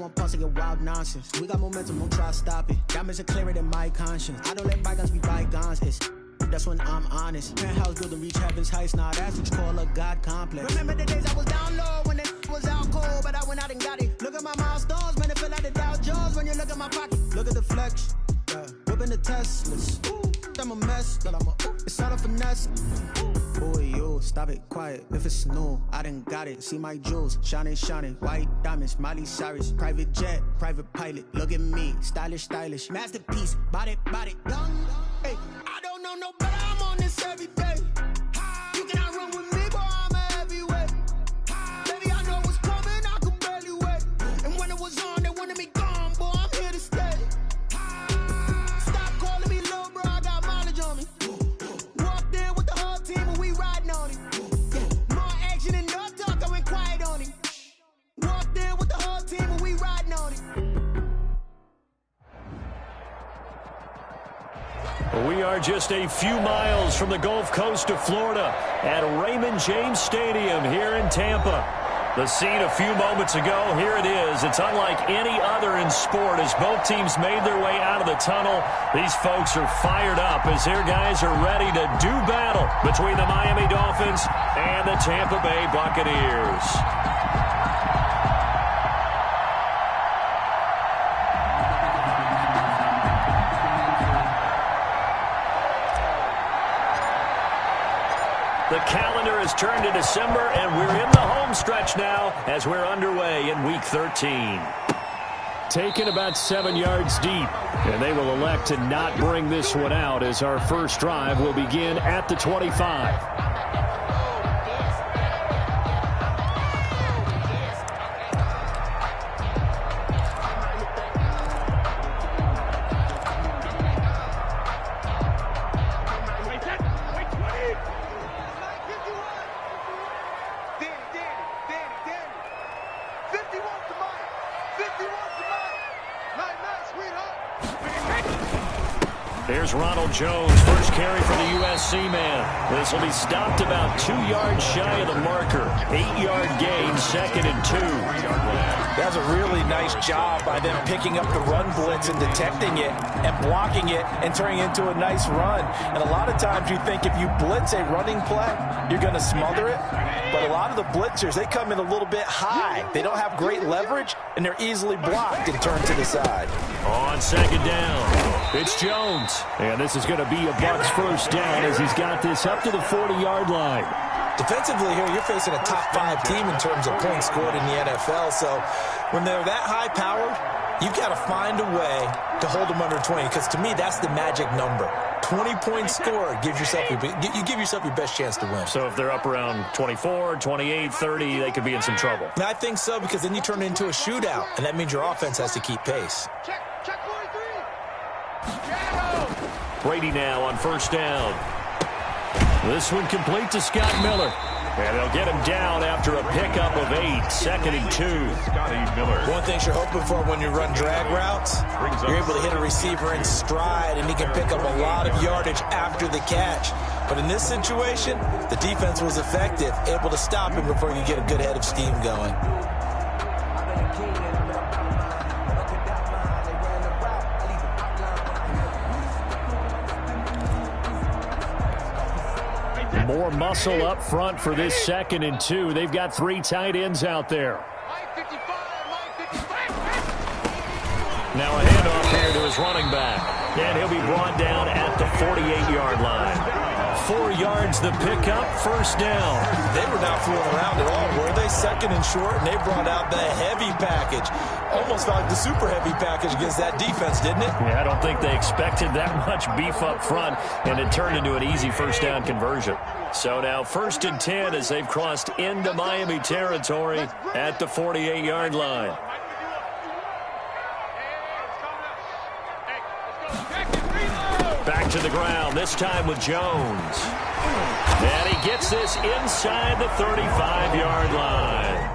want pause to get wild nonsense. We got momentum, won't try to stop it. Diamonds are clearer than my conscience. I don't let bygones be bygones. That's when I'm honest. Penthouse build to reach heaven's heights. Now that's what you call a God complex. Remember the days I was down low when it was out cold, but I went out and got it. Look at my milestones, man, it feel like the Dow Jones when you look at my pocket. Look at the flex, yeah. Whipping the Teslas. Ooh, I'm a mess, but it's all a finesse. Boy, you stop it, quiet. If it's new, I done got it. See my jewels, shining, shining. White diamonds, Miley Cyrus. Private jet, private pilot. Look at me, stylish, stylish. Masterpiece, body, young. Hey, I don't know no better. I'm on this every day. You cannot run with me, boy. I'm a heavyweight. Baby, I know what's coming. I could barely wait. And when it was on, they wanted me gone, boy. I'm here to stay. Stop calling me little bro. I got mileage on me. Walked in with the whole team and we riding on it. More action and no talk. I went quiet on it. Walked in with the whole team and we riding on it. We are just a few miles from the Gulf Coast of Florida at Raymond James Stadium here in Tampa. The scene a few moments ago, here it is. It's unlike any other in sport as both teams made their way out of the tunnel. These folks are fired up as their guys are ready to do battle between the Miami Dolphins and the Tampa Bay Buccaneers. The calendar has turned to December, and we're in the home stretch now as we're underway in Week 13. Taken about 7 yards deep, and they will elect to not bring this one out as our first drive will begin at the 25. Here's Ronald Jones, first carry for the USC man. This will be stopped about 2 yards shy of the marker. 8-yard gain, 2nd and 2. That's a really nice job by them picking up the run blitz and detecting it and blocking it and turning it into a nice run. And a lot of times you think if you blitz a running play, you're going to smother it. But a lot of the blitzers, they come in a little bit high. They don't have great leverage, and they're easily blocked and turned to the side. On 2nd down, it's Jones. And this is going to be a Bucs first down as he's got this up to the 40-yard line. Defensively here, you're facing a top-5 team in terms of points scored in the NFL. So when they're that high-powered, you've got to find a way to hold them under 20. Because to me, that's the magic number. 20 points scored gives yourself you give yourself your best chance to win. So if they're up around 24, 28, 30, they could be in some trouble. And I think so, because then you turn it into a shootout, and that means your offense has to keep pace. Check 43. Brady now on first down. This one complete to Scott Miller. And they'll get him down after a pickup of 8, 2nd and 2. One thing you're hoping for when you run drag routes, you're able to hit a receiver in stride, and he can pick up a lot of yardage after the catch. But in this situation, the defense was effective, able to stop him before you get a good head of steam going. More muscle up front for this 2nd and 2. They've got 3 tight ends out there. Now a handoff here to his running back. And he'll be brought down at the 48-yard line. 4 yards the pickup, first down. They were not fooling around at all, were they? 2nd and short, and they brought out the heavy package. Almost felt like the super heavy package against that defense, didn't it? Yeah, I don't think they expected that much beef up front, and it turned into an easy first down conversion. So now 1st and 10 as they've crossed into Miami territory at the 48-yard line. Back to the ground, this time with Jones. And he gets this inside the 35-yard line.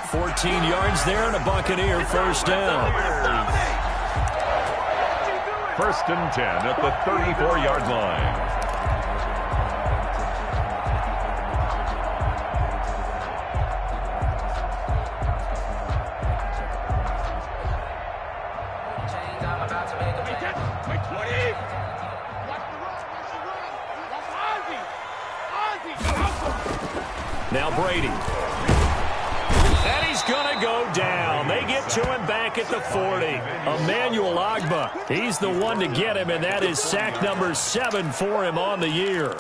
14 yards there and a Buccaneer first down. First and 10 at the 34-yard line. Now Brady. And he's going to go down. They get to him back at the 40. Emmanuel Ogbah, he's the one to get him, and that is sack number 7 for him on the year.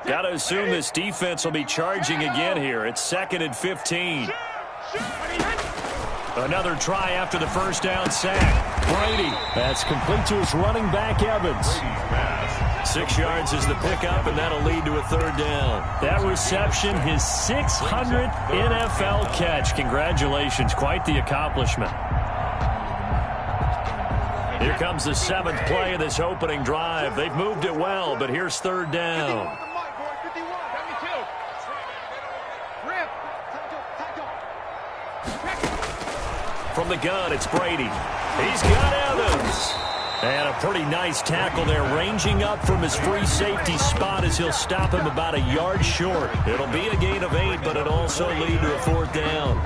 Got to assume this defense will be charging again here. It's 2nd and 15. Another try after the first down sack. Brady. That's complete to his running back, Evans. 6 yards is the pickup, and that'll lead to a third down. That reception, his 600th NFL catch. Congratulations. Quite the accomplishment. Here comes the 7th play of this opening drive. They've moved it well, but here's third down. From the gun, it's Brady. He's got Evans. And a pretty nice tackle there, ranging up from his free safety spot as he'll stop him about a yard short. It'll be a gain of 8, but it'll also lead to a fourth down.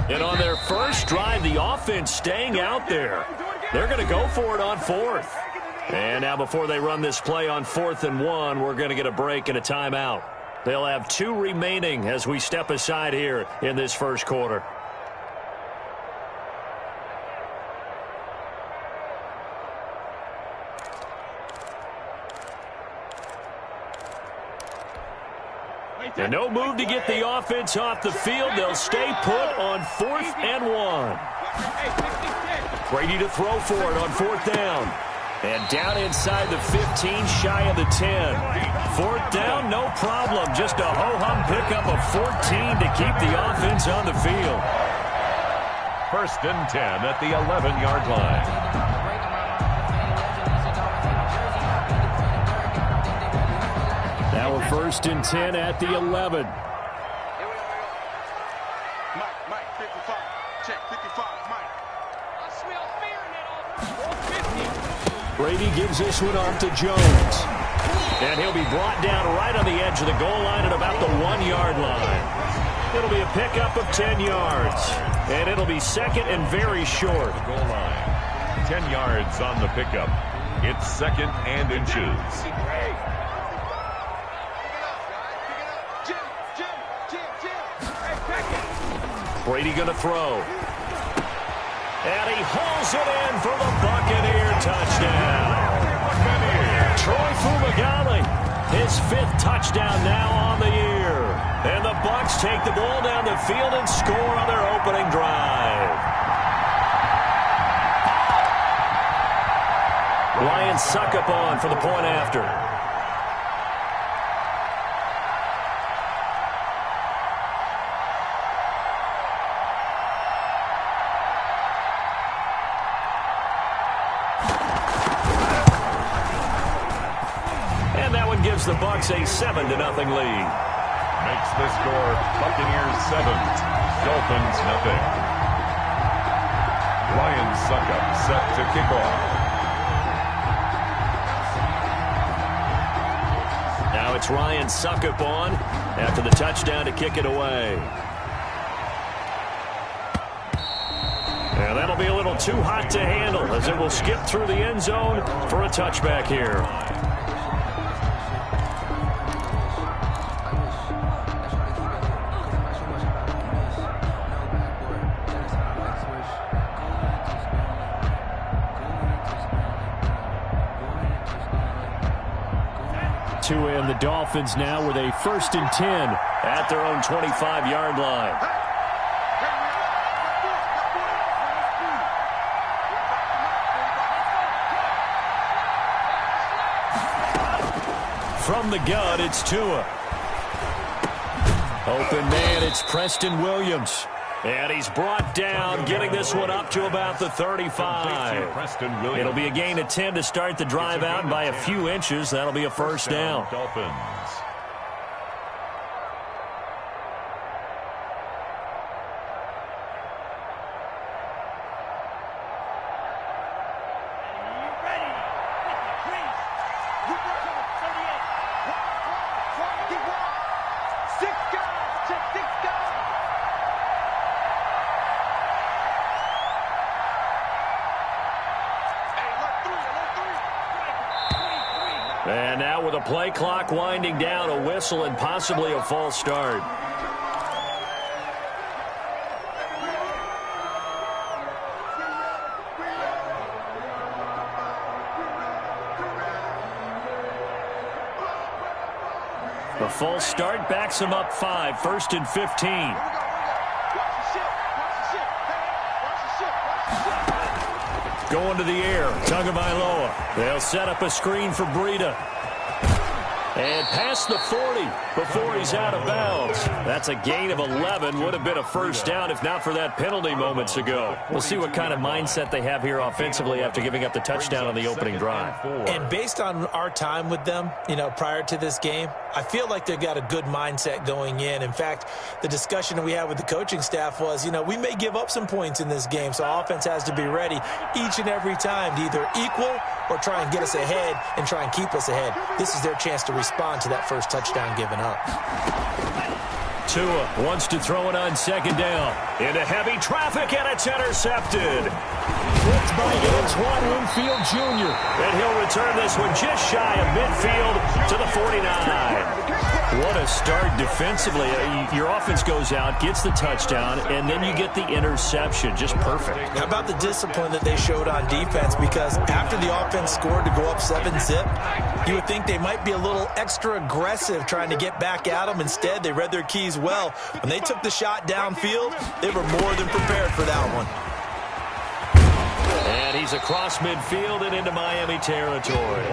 And on their first drive, the offense staying out there. They're going to go for it on 4th. And now before they run this play on 4th and 1, we're going to get a break and a timeout. They'll have 2 remaining as we step aside here in this first quarter. And no move to get the offense off the field. They'll stay put on 4th and 1. Brady to throw for it on 4th down. And down inside the 15, shy of the 10. 4th down, no problem. Just a ho-hum pickup of 14 to keep the offense on the field. First and 10 at the 11-yard line. Now we're first and 10 at the 11. Mike, 55. Check, 55, Mike. I smell fear in that. Brady gives this one off to Jones. And he'll be brought down right on the edge of the goal line at about the 1-yard line. It'll be a pickup of 10 yards. And it'll be 2nd and very short. Goal line. 10 yards on the pickup. It's 2nd and inches. Brady going to throw. And he hauls it in for the Buccaneer touchdown. Troy Fumagalli, his 5th touchdown now on the year. And the Bucs take the ball down the field and score on their opening drive. Ryan Suckup on for the point after. Gives the Bucs a 7-0 lead. Makes the score Buccaneers 7, Dolphins 0. Ryan Suckup set to kick off. Now it's Ryan Suckup on after the touchdown to kick it away. And that'll be a little too hot to handle as it will skip through the end zone for a touchback here. Tua and the Dolphins now with a 1st and 10 at their own 25-yard line. From the gun, it's Tua. Open man, it's Preston Williams. And he's brought down, getting this one up to about the 35. It'll be a gain of 10 to start the drive out by a few inches. That'll be a first down. Dolphins. And now with a play clock winding down, a whistle and possibly a false start. The false start backs him up 5, 1st and 15. Going to the air, Tagovailoa. They'll set up a screen for Breida. And past the 40 before he's out of bounds. That's a gain of 11. Would have been a first down if not for that penalty moments ago. We'll see what kind of mindset they have here offensively after giving up the touchdown on the opening drive. And based on our time with them, prior to this game, I feel like they've got a good mindset going in. In fact, the discussion we had with the coaching staff was, we may give up some points in this game, so offense has to be ready each and every time to either equal or try and get us ahead and try and keep us ahead. This is their chance to respond to that first touchdown given up. Tua wants to throw it on 2nd down. Into heavy traffic, and it's intercepted. Flipped by Antoine Winfield Jr. And he'll return this one just shy of midfield to the 49. What a start defensively. Your offense goes out, gets the touchdown, and then you get the interception. Just perfect. How about the discipline that they showed on defense? Because after the offense scored to go up 7-zip, you would think they might be a little extra aggressive trying to get back at them. Instead, they read their keys well. When they took the shot downfield, they were more than prepared for that one. And he's across midfield and into Miami territory.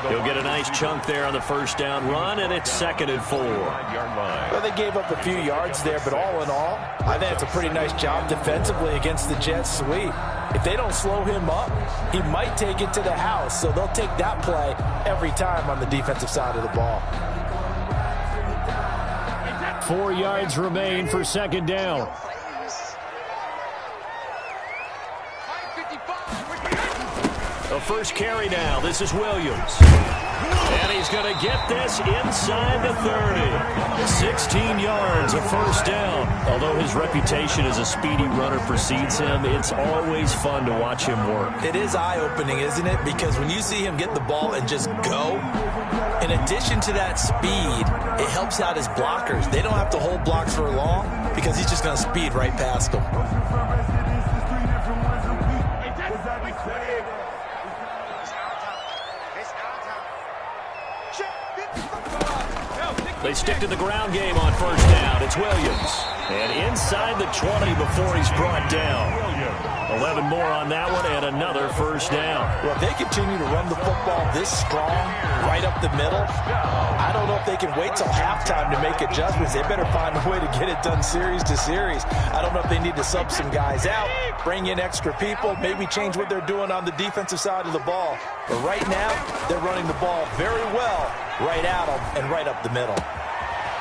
He'll get a nice chunk there on the first down run, and it's 2nd and 4. Well, they gave up a few yards there, but all in all, I think it's a pretty nice job defensively against the Jets sweep. If they don't slow him up, he might take it to the house, so they'll take that play every time on the defensive side of the ball. 4 yards remain for 2nd down. The first carry now. This is Williams. And he's going to get this inside the 30. 16 yards, a first down. Although his reputation as a speedy runner precedes him, it's always fun to watch him work. It is eye-opening, isn't it? Because when you see him get the ball and just go, in addition to that speed, it helps out his blockers. They don't have to hold blocks for long because he's just going to speed right past them. They stick to the ground game on first down. It's Williams. And inside the 20 before he's brought down. 11 more on that one and another first down. Well, if they continue to run the football this strong, right up the middle, I don't know if they can wait till halftime to make adjustments. They better find a way to get it done series to series. I don't know if they need to sub some guys out, bring in extra people, maybe change what they're doing on the defensive side of the ball. But right now, they're running the ball very well right at them and right up the middle.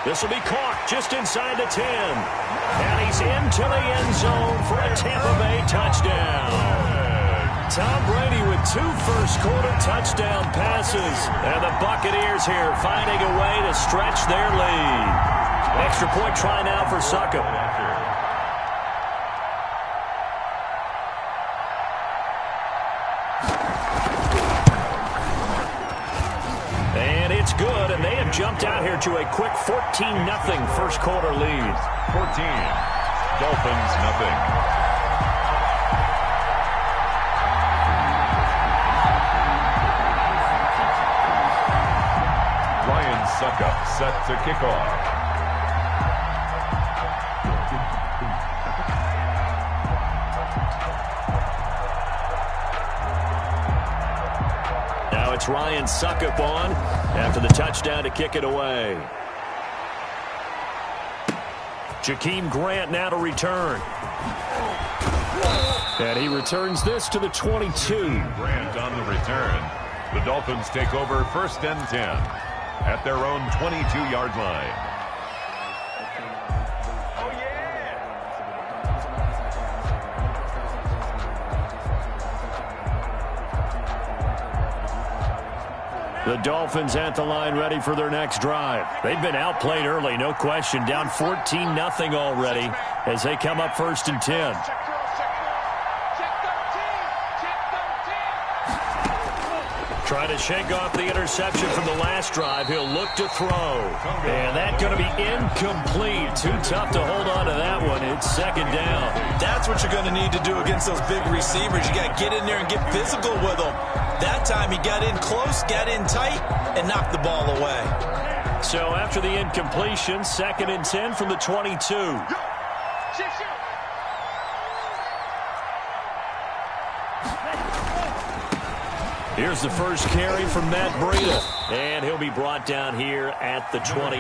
This will be caught just inside the 10. And he's into the end zone for a Tampa Bay touchdown. Tom Brady with 2 first-quarter touchdown passes. And the Buccaneers here finding a way to stretch their lead. Extra point try now for Succop. It's good, and they have jumped out here to a quick 14-0 first-quarter lead. 14, Dolphins nothing. Suckup set to kick off. Now it's Ryan Suckup on after the touchdown to kick it away. Jakeem Grant now to return. And he returns this to the 22. Grant on the return. The Dolphins take over 1st and 10 at their own 22-yard line. The Dolphins at the line ready for their next drive. They've been outplayed early, no question. Down 14-0 already as they come up 1st and 10. Trying to shake off the interception from the last drive. He'll look to throw. And that's going to be incomplete. Too tough to hold on to that one. It's 2nd down. That's what you're going to need to do against those big receivers. You got to get in there and get physical with them. That time he got in close, got in tight, and knocked the ball away. So after the incompletion, 2nd and 10 from the 22. Here's the first carry from Matt Breida. And he'll be brought down here at the 28.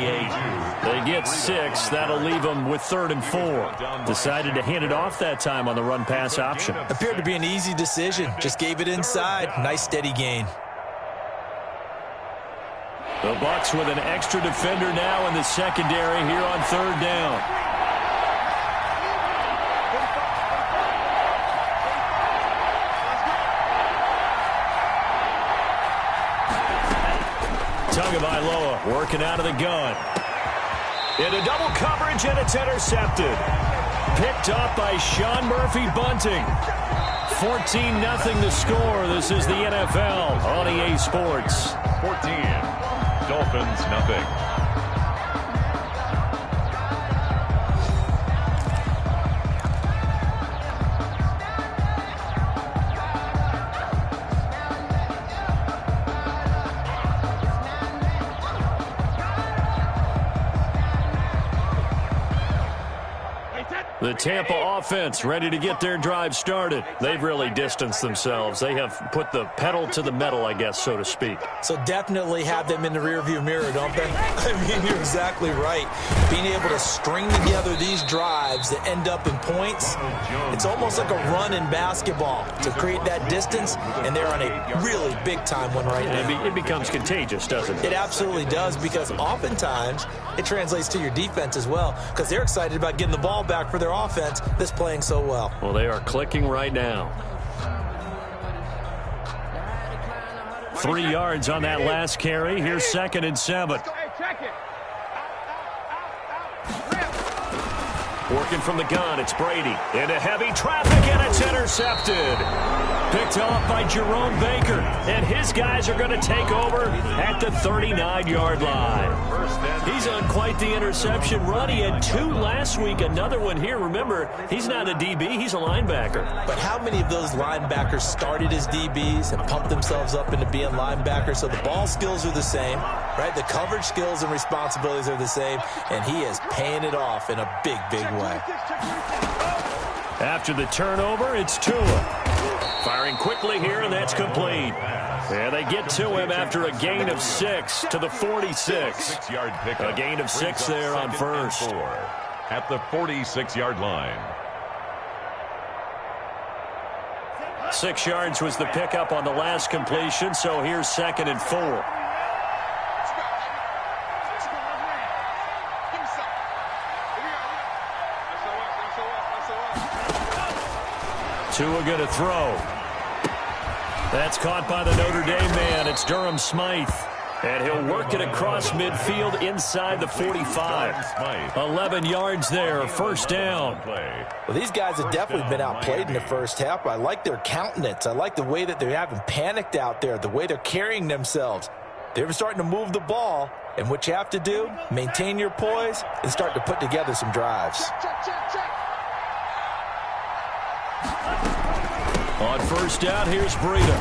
They get 6. That'll leave them with 3rd and 4. Decided to hand it off that time on the run-pass option. Appeared to be an easy decision. Just gave it inside. Nice steady gain. The Bucs with an extra defender now in the secondary here on 3rd down. Tagovailoa working out of the gun. Into double coverage, and it's intercepted. Picked up by Sean Murphy-Bunting. 14-0 the score. This is the NFL on EA Sports. 14. Dolphins, nothing. The Tampa offense ready to get their drive started. They've really distanced themselves. They have put the pedal to the metal, I guess, so to speak. So definitely have them in the rearview mirror, don't they? I mean, you're exactly right. Being able to string together these drives that end up in points, it's almost like a run in basketball to create that distance, and they're on a really big-time one right now. It becomes contagious, doesn't it? It absolutely does, because oftentimes it translates to your defense as well, because they're excited about getting the ball back for their offense that's playing so well. Well, they are clicking right now. 3 yards on that last carry. Here's 2nd and 7. Working from the gun, it's Brady. Into heavy traffic, and it's intercepted. Picked off by Jerome Baker. And his guys are going to take over at the 39-yard line. He's on quite the interception run. He had 2 last week, another one here. Remember, he's not a DB, he's a linebacker. But how many of those linebackers started as DBs and pumped themselves up into being linebackers? So the ball skills are the same, right? The coverage skills and responsibilities are the same, and he is paying it off in a big, big way. After the turnover, it's Tua. Firing quickly here, and that's complete. And they get to him after a gain of 6 to the 46. A gain of 6 there on first. At the 46-yard line. 6 yards was the pickup on the last completion, so here's 2nd and 4. Tua going to throw. That's caught by the Notre Dame man. It's Durham Smythe. And he'll work it across midfield inside the 45. 11 yards there, 1st down. Well, these guys have definitely been outplayed in the first half. I like their countenance. I like the way that they haven't panicked out there, the way they're carrying themselves. They're starting to move the ball, and what you have to do, maintain your poise and start to put together some drives. On 1st down, here's Breida.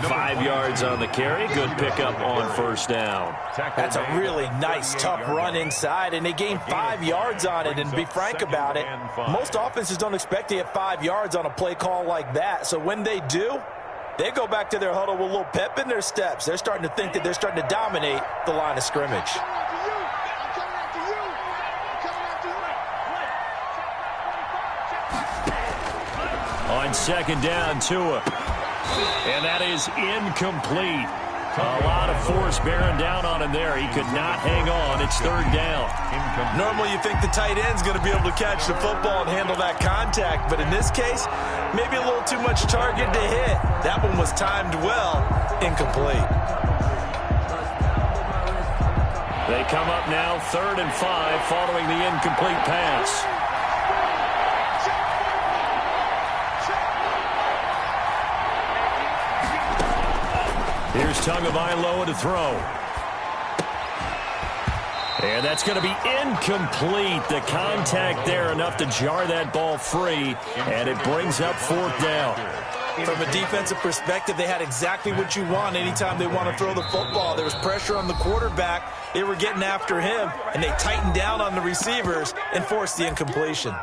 5 yards on the carry. Good pickup on first down. That's a really nice, tough run inside, and they gained 5 yards on it. And to be frank about it, most offenses don't expect to get 5 yards on a play call like that. So when they do, they go back to their huddle with a little pep in their steps. They're starting to think that they're starting to dominate the line of scrimmage. On second down, Tua. And that is incomplete. A lot of force bearing down on him there. He could not hang on. It's third down. Normally you think the tight end's going to be able to catch the football and handle that contact, but in this case, maybe a little too much target to hit. That one was timed well. Incomplete. They come up now 3rd and 5 following the incomplete pass. Here's Tagovailoa to throw. And that's going to be incomplete. The contact there enough to jar that ball free, and it brings up 4th down. From a defensive perspective, they had exactly what you want anytime they want to throw the football. There was pressure on the quarterback. They were getting after him, and they tightened down on the receivers and forced the incompletion.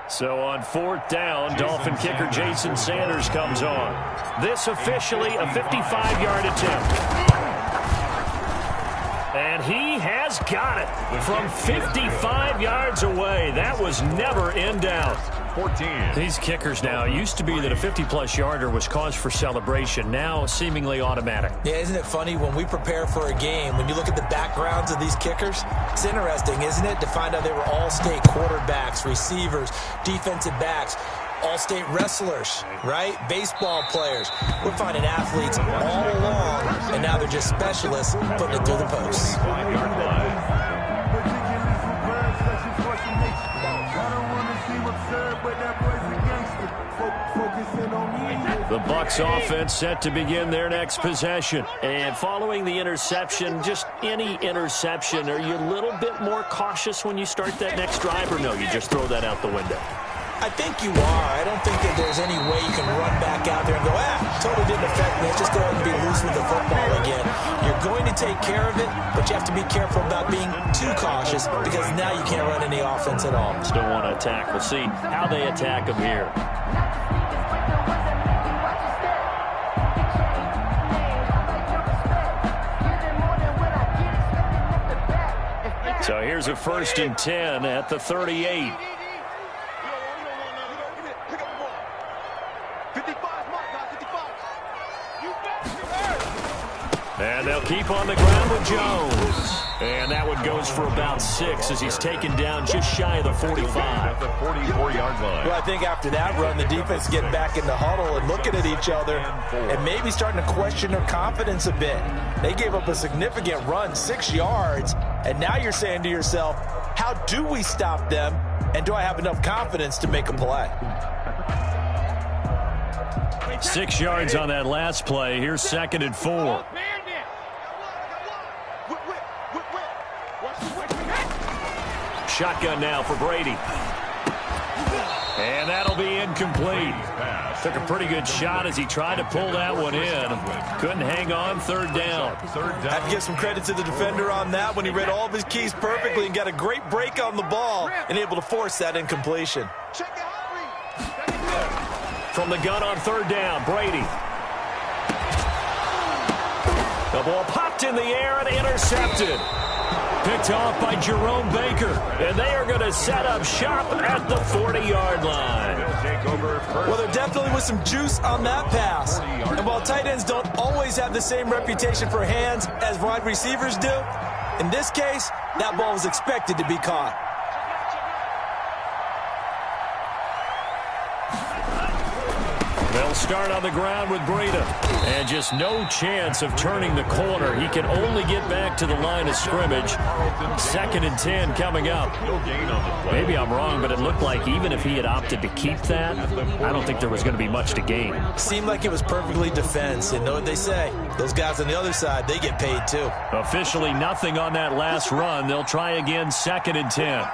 So on 4th down, Dolphin kicker Jason Sanders comes on. This officially a 55-yard attempt. And he has got it from 55 yards away. That was never in doubt. 14. These kickers now, it used to be that a 50-plus yarder was cause for celebration. Now seemingly automatic. Yeah, isn't it funny when we prepare for a game, when you look at the backgrounds of these kickers, it's interesting, isn't it, to find out they were all-state quarterbacks, receivers, defensive backs, all-state wrestlers, right? Baseball players. We're finding athletes all along, and now they're just specialists putting it through the posts. 5-yard line. The Bucs offense set to begin their next possession. And following the interception, just any interception, are you a little bit more cautious when you start that next drive, or no, you just throw that out the window? I think you are. I don't think that there's any way you can run back out there and go, totally didn't affect me. Let's just go ahead and be loose with the football again. You're going to take care of it, but you have to be careful about being too cautious because now you can't run any offense at all. Still want to attack. We'll see how they attack them here. So here's a 1st and 10 at the 38. And they'll keep on the ground with Jones. And that one goes for about 6 as he's taken down just shy of the 45. At the 44-yard line. Well, I think after that run, the defense getting back in the huddle and looking at each other and maybe starting to question their confidence a bit. They gave up a significant run, 6 yards, and now you're saying to yourself, how do we stop them, and do I have enough confidence to make a play? 6 yards on that last play. Here's 2nd and 4. Shotgun now for Brady. And that'll be incomplete. Took a pretty good shot as he tried to pull that one in. Couldn't hang on. 3rd down. Have to give some credit to the defender on that when he read all of his keys perfectly and got a great break on the ball and able to force that incompletion. From the gun on 3rd down, Brady. The ball popped in the air and intercepted. Picked off by Jerome Baker. And they are going to set up shop at the 40-yard line. Well, there definitely was some juice on that pass. And while tight ends don't always have the same reputation for hands as wide receivers do, in this case, that ball was expected to be caught. They'll start on the ground with Breida. And just no chance of turning the corner. He can only get back to the line of scrimmage. 2nd and 10 coming up. Maybe I'm wrong, but it looked like even if he had opted to keep that, I don't think there was going to be much to gain. Seemed like it was perfectly defense. And know what they say? Those guys on the other side, they get paid too. Officially nothing on that last run. They'll try again 2nd and 10.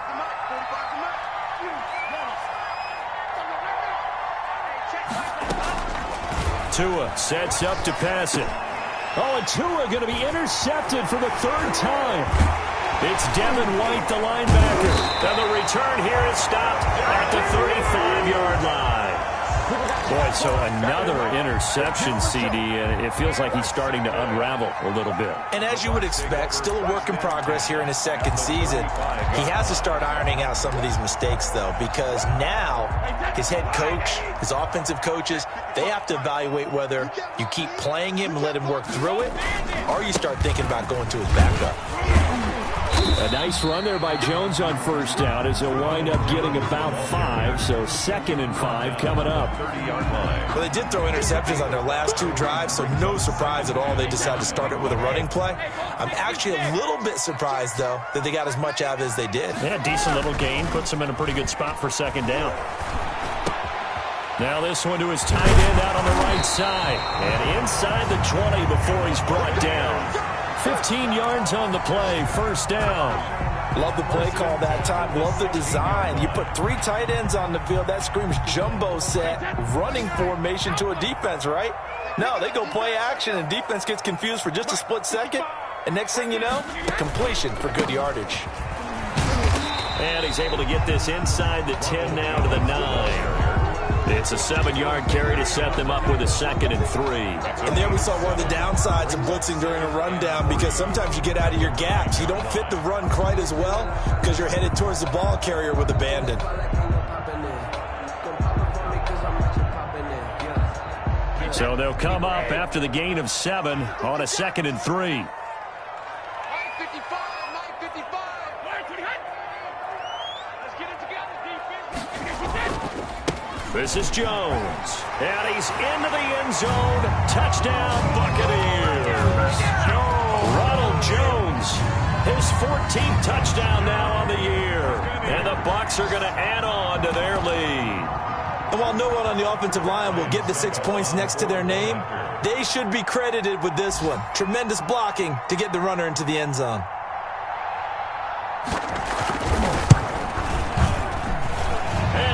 Tua sets up to pass it. Oh, and Tua going to be intercepted for the 3rd time. It's Devin White, the linebacker. And the return here is stopped at the 35-yard line. Boy, so another interception, CD, and it feels like he's starting to unravel a little bit. And as you would expect, still a work in progress here in his 2nd season. He has to start ironing out some of these mistakes, though, because now his head coach, his offensive coaches, they have to evaluate whether you keep playing him and let him work through it, or you start thinking about going to his backup. A nice run there by Jones on 1st down as he'll wind up getting about 5, so 2nd and 5 coming up. Well, they did throw interceptions on their last 2 drives, so no surprise at all they decided to start it with a running play. I'm actually a little bit surprised, though, that they got as much out of it as they did. Yeah, decent little gain. Puts them in a pretty good spot for 2nd down. Now this one to his tight end out on the right side. And inside the 20 before he's brought down. 15 yards on the play, 1st down. Love the play call that time. Love the design. You put 3 tight ends on the field. That screams jumbo set, running formation to a defense, right? No, they go play action, and defense gets confused for just a split second. And next thing you know, completion for good yardage. And he's able to get this inside the 10 now to the 9. It's a 7-yard carry to set them up with a 2nd and 3. And there we saw one of the downsides of blitzing during a rundown, because sometimes you get out of your gaps. You don't fit the run quite as well because you're headed towards the ball carrier with abandon. So they'll come up after the gain of 7 on a 2nd and 3. This is Jones, and he's into the end zone. Touchdown, Buccaneers. Ronald Jones, his 14th touchdown now on the year. And the Bucs are going to add on to their lead. And while no one on the offensive line will get the 6 points next to their name, they should be credited with this one. Tremendous blocking to get the runner into the end zone.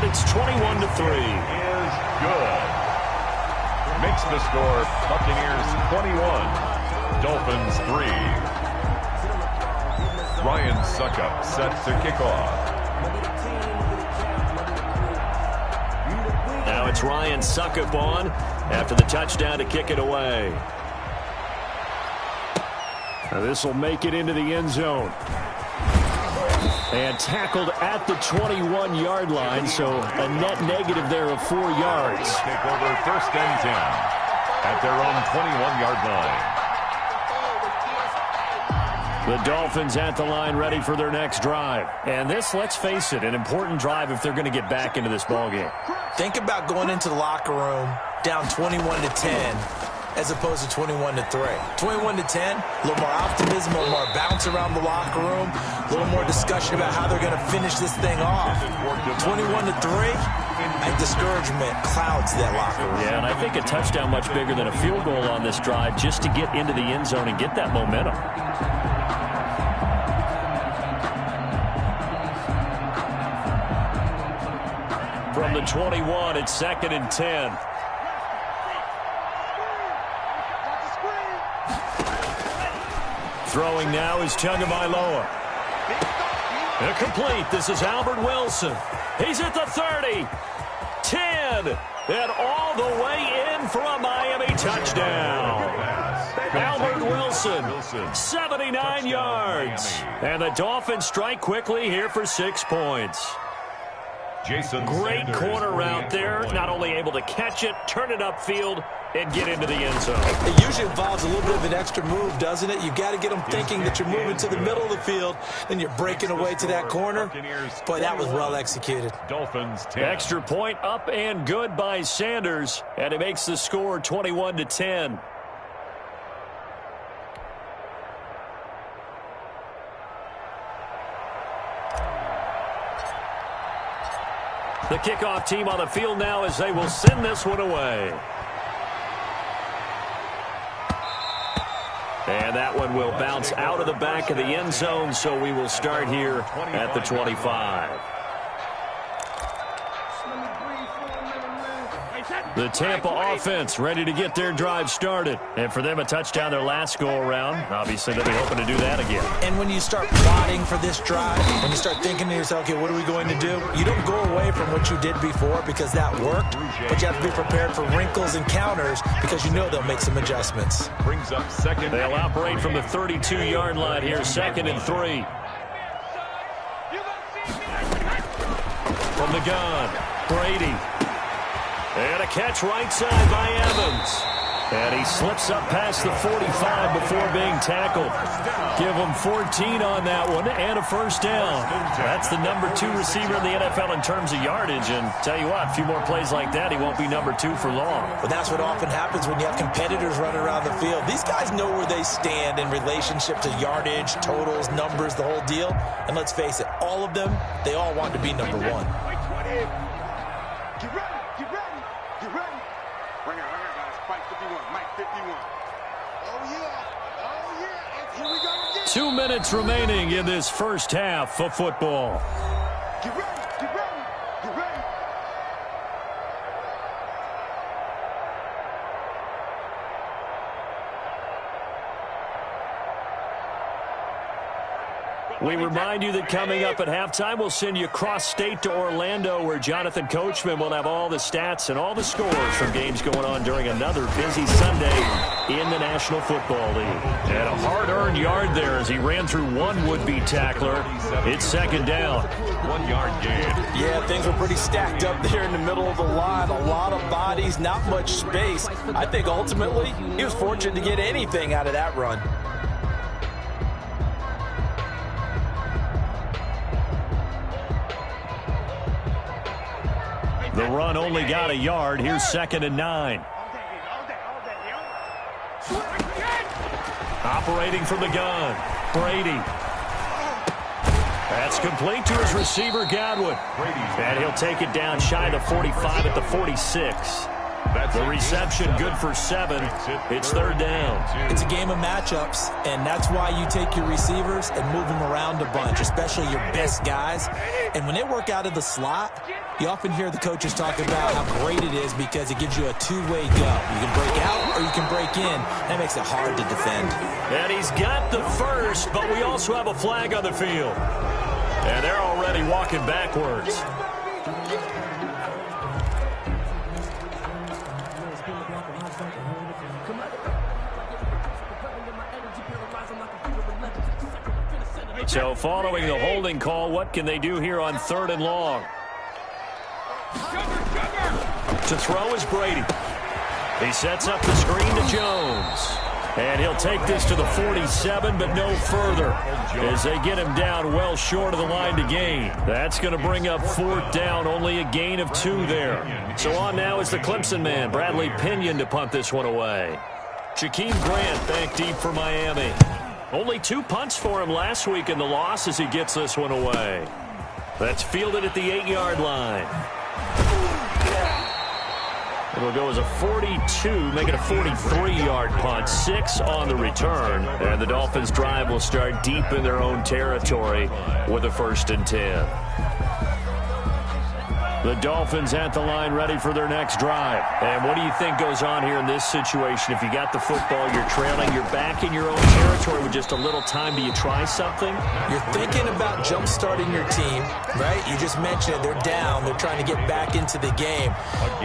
It's 21-3. Is good. Makes the score Buccaneers 21, Dolphins 3. Ryan Suckup set to kick off. Now it's Ryan Suckup on after the touchdown to kick it away. Now this will make it into the end zone. And tackled at the 21-yard line, so a net negative there of 4 yards. Take over 1st and 10 at their own 21-yard line. The Dolphins at the line ready for their next drive. And this, let's face it, an important drive if they're going to get back into this ballgame. Think about going into the locker room down 21-10 as opposed to 21-3. 21-10, a little more optimism, a little more bounce around the locker room, a little more discussion about how they're going to finish this thing off. 21-3, and discouragement clouds that locker room. Yeah, and I think a touchdown much bigger than a field goal on this drive just to get into the end zone and get that momentum. From the 21, it's 2nd and 10. Throwing now is Tagovailoa. Incomplete. This is Albert Wilson. He's at the 30. 10. And all the way in for a Miami touchdown. Albert Wilson, 79 yards. And the Dolphins strike quickly here for 6 points. Jason Great Sanders corner route there. point. Not only able to catch it, turn it upfield, and get into the end zone. It usually involves a little bit of an extra move, doesn't it? You've got to get them thinking that you're moving to the middle of the field, then you're breaking away to that corner. Boy, that was well executed. Dolphins 10. Extra point up and good by Sanders, and it makes the score 21-10. The kickoff team on the field now as they will send this one away. And that one will bounce out of the back of the end zone, so we will start here at the 25. The Tampa offense ready to get their drive started. And for them, a touchdown their last go-around. Obviously, they'll be hoping to do that again. And when you start plotting for this drive, when you start thinking to yourself, okay, what are we going to do? You don't go away from what you did before because that worked, but you have to be prepared for wrinkles and counters because you know they'll make some adjustments. Brings up second. They'll operate from the 32-yard line here, 2nd and 3. From the gun, Brady. And a catch right side by Evans. And he slips up past the 45 before being tackled. Give him 14 on that one and a first down. That's the number 2 receiver in the NFL in terms of yardage. And tell you what, a few more plays like that, he won't be number 2 for long. But that's what often happens when you have competitors running around the field. These guys know where they stand in relationship to yardage, totals, numbers, the whole deal. And let's face it, all of them, they all want to be number 1. Get ready. Get ready. Bring it, guys. Fight 51. Mike 51. Oh, yeah. And here we go again. 2 minutes remaining in this first half of football. Get ready. We remind you that coming up at halftime, we'll send you cross-state to Orlando, where Jonathan Coachman will have all the stats and all the scores from games going on during another busy Sunday in the National Football League. And a hard-earned yard there as he ran through one would-be tackler. It's 2nd down. 1 yard gain. Yeah, things were pretty stacked up there in the middle of the line. A lot of bodies, not much space. I think ultimately he was fortunate to get anything out of that run. The run only got a yard. Here's 2nd and 9. Operating from the gun, Brady. That's complete to his receiver, Godwin. And he'll take it down shy of the 45 at the 46. The reception good for 7. It's 3rd down. It's a game of matchups, and that's why you take your receivers and move them around a bunch, especially your best guys. And when they work out of the slot, you often hear the coaches talk about how great it is because it gives you a two-way go. You can break out or you can break in. That makes it hard to defend. And he's got the first, but we also have a flag on the field. And they're already walking backwards. So following the holding call, what can they do here on 3rd and long? To throw is Brady. He sets up the screen to Jones. And he'll take this to the 47, but no further, as they get him down well short of the line to gain. That's going to bring up 4th down, only a gain of 2 there. So on now is the Clemson man, Bradley Pinion, to punt this one away. Jakeem Grant back deep for Miami. Only 2 punts for him last week in the loss as he gets this one away. That's fielded at the 8-yard line. It'll go as a 42, make it a 43-yard punt, 6 on the return. And the Dolphins' drive will start deep in their own territory with a 1st and 10. The Dolphins at the line ready for their next drive. And what do you think goes on here in this situation? If you got the football, you're trailing, you're back in your own territory with just a little time. Do you try something? You're thinking about jump-starting your team, right? You just mentioned it. They're down. They're trying to get back into the game.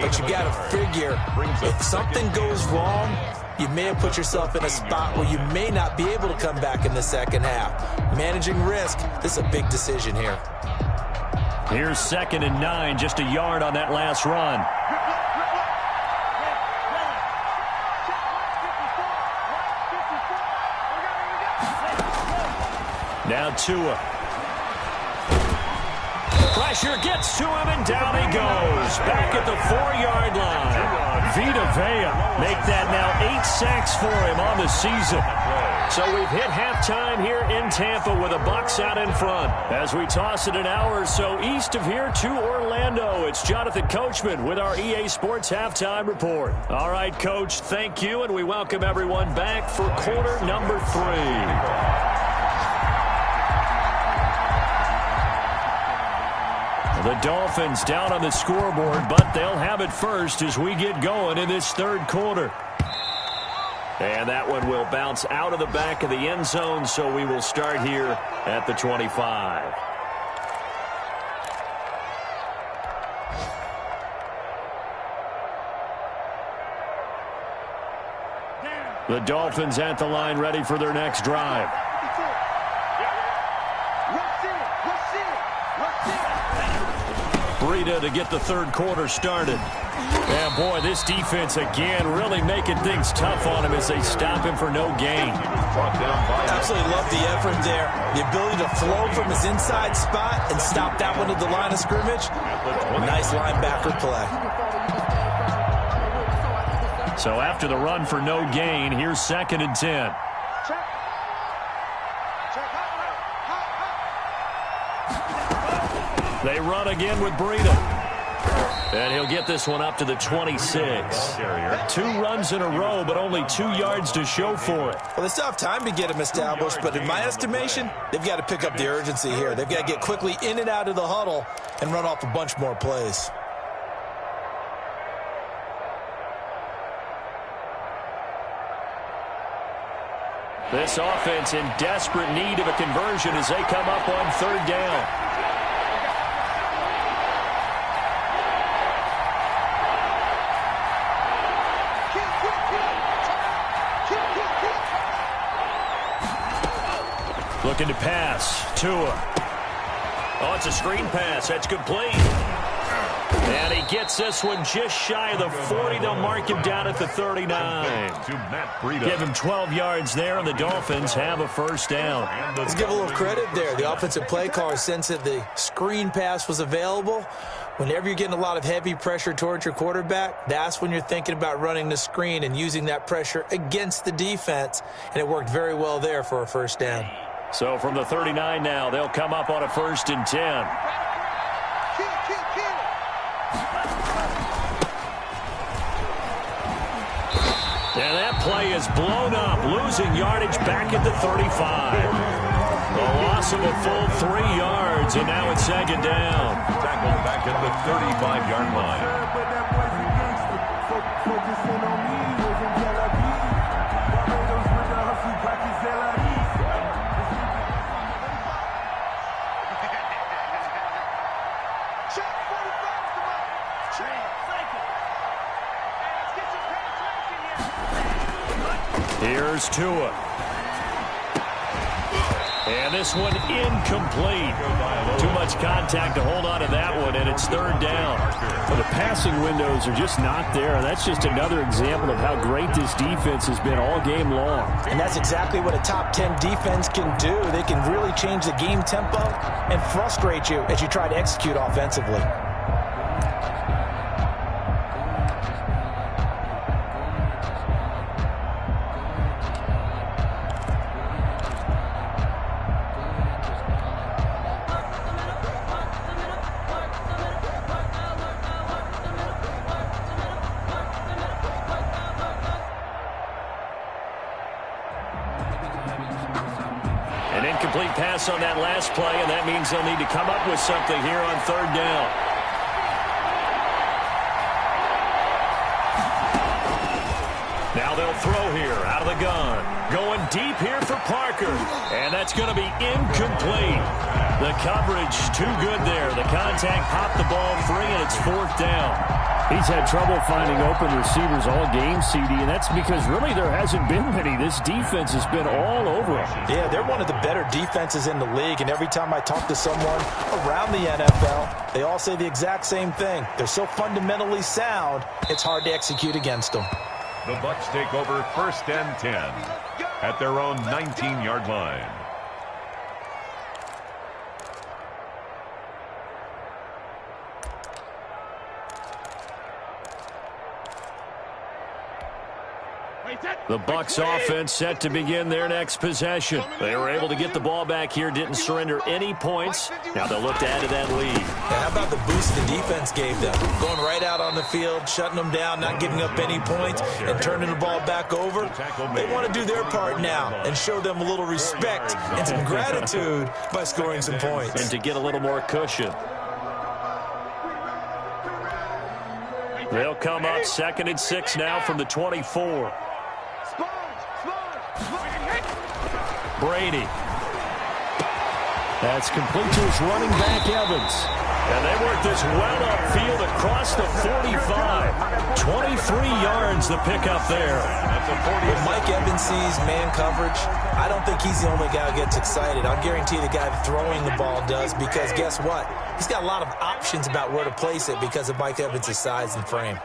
But you got to figure, if something goes wrong, you may have put yourself in a spot where you may not be able to come back in the second half. Managing risk, this is a big decision here. Here's 2nd and 9, just a yard on that last run. Now Tua. Pressure gets to him, and down he goes. Back at the 4-yard line. Vita Vea make that now 8 sacks for him on the season. So we've hit halftime here in Tampa with the Bucs out in front. As we toss it an hour or so east of here to Orlando, it's Jonathan Coachman with our EA Sports Halftime Report. All right, Coach, thank you, and we welcome everyone back for quarter number 3. The Dolphins down on the scoreboard, but they'll have it first as we get going in this third quarter. And that one will bounce out of the back of the end zone, so we will start here at the 25. The Dolphins at the line ready for their next drive. Breida to get the third quarter started. And boy, this defense again really making things tough on him as they stop him for no gain. Absolutely love the effort there. The ability to flow from his inside spot and stop that one at the line of scrimmage. Nice linebacker play. So after the run for no gain, here's 2nd and 10. They run again with Breida. And he'll get this one up to the 26. 2 runs in a row, but only 2 yards to show for it. Well, they still have time to get him established, but in my estimation, they've got to pick up the urgency here. They've got to get quickly in and out of the huddle and run off a bunch more plays. This offense in desperate need of a conversion as they come up on 3rd down. Looking to pass. Tua. Oh, it's a screen pass. That's complete. And he gets this one just shy of the 40. They'll mark him down at the 39. Give him 12 yards there, and the Dolphins have a first down. Let's give a little credit there. The offensive play caller sensed that the screen pass was available. Whenever you're getting a lot of heavy pressure towards your quarterback, that's when you're thinking about running the screen and using that pressure against the defense. And it worked very well there for a first down. So from the 39 now, they'll come up on a 1st and 10. And that play is blown up, losing yardage back at the 35. A loss of a full 3 yards, and now it's 2nd down. Tackled back at the 35-yard line. Here's Tua. And this one incomplete. Too much contact to hold on to that one, and it's 3rd down. Well, the passing windows are just not there, and that's just another example of how great this defense has been all game long. And that's exactly what a top 10 defense can do. They can really change the game tempo and frustrate you as you try to execute offensively. An incomplete pass on that last play, and that means they'll need to come up with something here on 3rd down. Now they'll throw here out of the gun. Going deep here for Parker, and that's going to be incomplete. The coverage too good there. The contact popped the ball free, and it's 4th down. He's had trouble finding open receivers all game, CD, and that's because really there hasn't been many. This defense has been all over him. Yeah, they're one of the better defenses in the league, and every time I talk to someone around the NFL, they all say the exact same thing. They're so fundamentally sound, it's hard to execute against them. The Bucs take over 1st and 10 at their own 19-yard line. The Bucs offense set to begin their next possession. They were able to get the ball back here, didn't surrender any points. Now they'll look to add to that lead. Yeah, how about the boost the defense gave them? Going right out on the field, shutting them down, not giving up any points, and turning the ball back over. They want to do their part now and show them a little respect and some gratitude by scoring some points. And to get a little more cushion. They'll come up 2nd and 6 now from the 24. Brady. That's complete to his running back, Evans. And they work this well upfield across the 45. 23 yards the pickup there. When Mike Evans sees man coverage, I don't think he's the only guy who gets excited. I'll guarantee the guy throwing the ball does, because guess what? He's got a lot of options about where to place it because of Mike Evans' size and frame.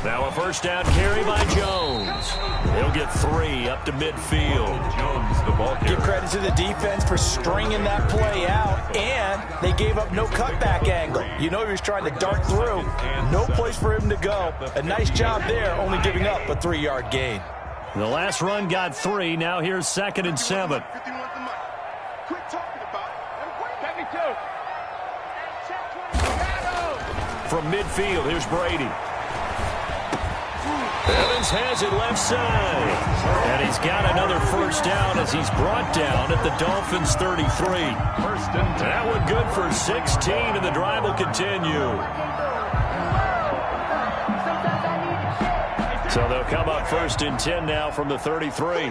Now a first down carry by Jones. He'll get 3 up to midfield. Jones, the ball carrier. Give credit to the defense for stringing that play out, and they gave up no cutback angle. You know he was trying to dart through. No place for him to go. A nice job there, only giving up a 3-yard gain. The last run got 3. Now here's 2nd and 7. From midfield, here's Brady. Evans has it left side. And he's got another first down as he's brought down at the Dolphins' 33. That one good for 16, and the drive will continue. So they'll come up 1st and 10 now from the 33.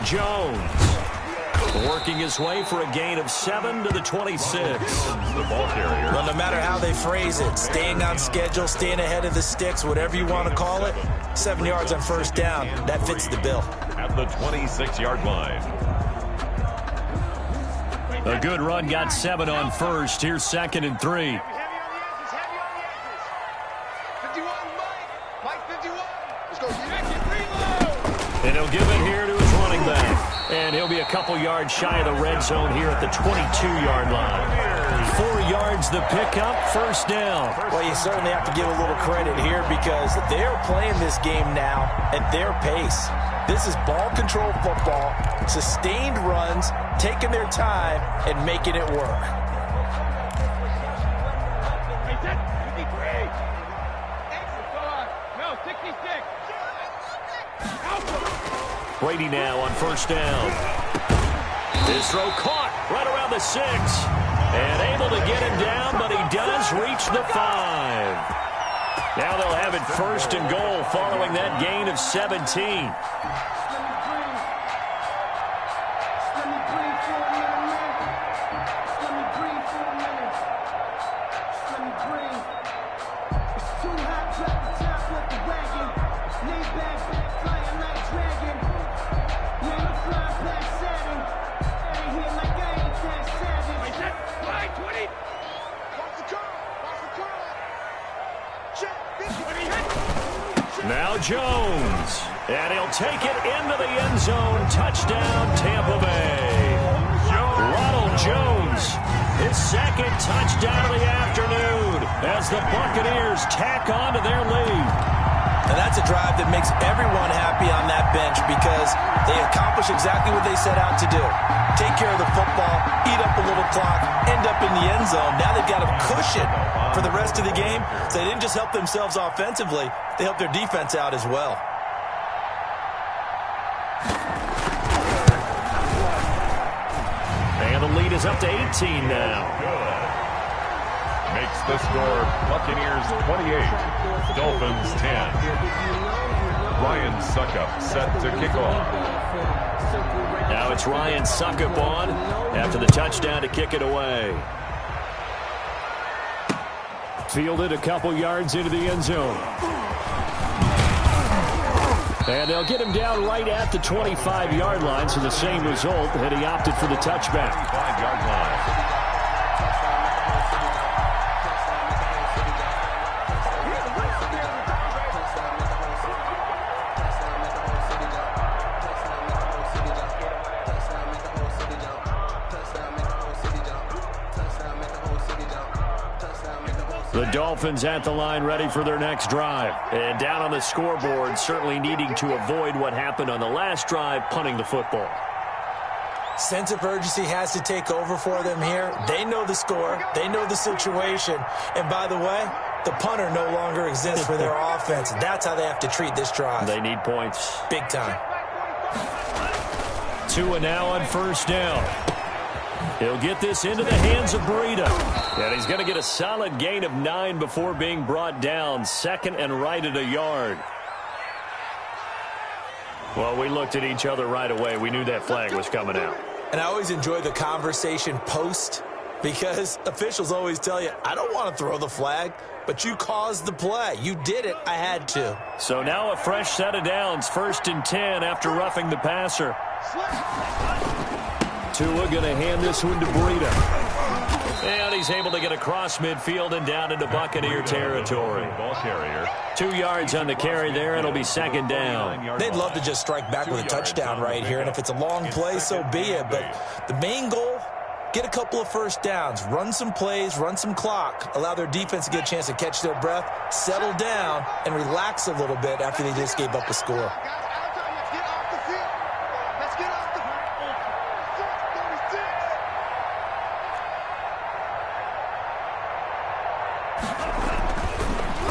Jones working his way for a gain of 7 to the 26. The ball carrier. Well, no matter how they phrase it, staying on schedule, staying ahead of the sticks, whatever you want to call it, 7 yards on first down, that fits the bill. At the 26-yard line. A good run got 7 on first. Here's 2nd and 3. And he'll give it here to his running back. And he'll be a couple yards shy of the red zone here at the 22-yard line. 4 yards the pickup, first down. Well, you certainly have to give a little credit here because they're playing this game now at their pace. This is ball control football, sustained runs, taking their time, and making it work. Brady now on first down. His throw caught right around the 6. And able to get him down, but he does reach the 5. Now they'll have it 1st and goal following that gain of 17. Now Jones, and he'll take it into the end zone. Touchdown, Tampa Bay. Ronald Jones, his 2nd touchdown of the afternoon as the Buccaneers tack on to their lead. And that's a drive that makes everyone happy on that bench because they accomplish exactly what they set out to do. Take care of the football, eat up a little clock, end up in the end zone. Now they've got a cushion for the rest of the game. So they didn't just help themselves offensively, they helped their defense out as well. And the lead is up to 18 now. Makes the score Buccaneers 28, Dolphins 10. Ryan Suckup set to kick off. Now it's Ryan Suckup on after the touchdown to kick it away. Fielded a couple yards into the end zone. And they'll get him down right at the 25-yard line, so the same result had he opted for the touchback. 5-yard line. The Dolphins at the line ready for their next drive. And down on the scoreboard, certainly needing to avoid what happened on the last drive, punting the football. Sense of urgency has to take over for them here. They know the score. They know the situation. And by the way, the punter no longer exists for their offense. That's how they have to treat this drive. They need points. Big time. Tua now on first down. He'll get this into the hands of Breida. And he's going to get a solid gain of 9 before being brought down. Second and right at a yard. Well, we looked at each other right away. We knew that flag was coming out. And I always enjoy the conversation post because officials always tell you, I don't want to throw the flag, but you caused the play. You did it. I had to. So now a fresh set of downs. 1st and 10 after roughing the passer. Tua going to hand this one to Breida. And he's able to get across midfield and down into Buccaneer territory. Ball carrier. 2 yards on the carry there. It'll be second down. They'd love to just strike back with a touchdown right here. And if it's a long play, so be it. But the main goal, get a couple of first downs. Run some plays, run some clock. Allow their defense to get a chance to catch their breath, settle down, and relax a little bit after they just gave up a score.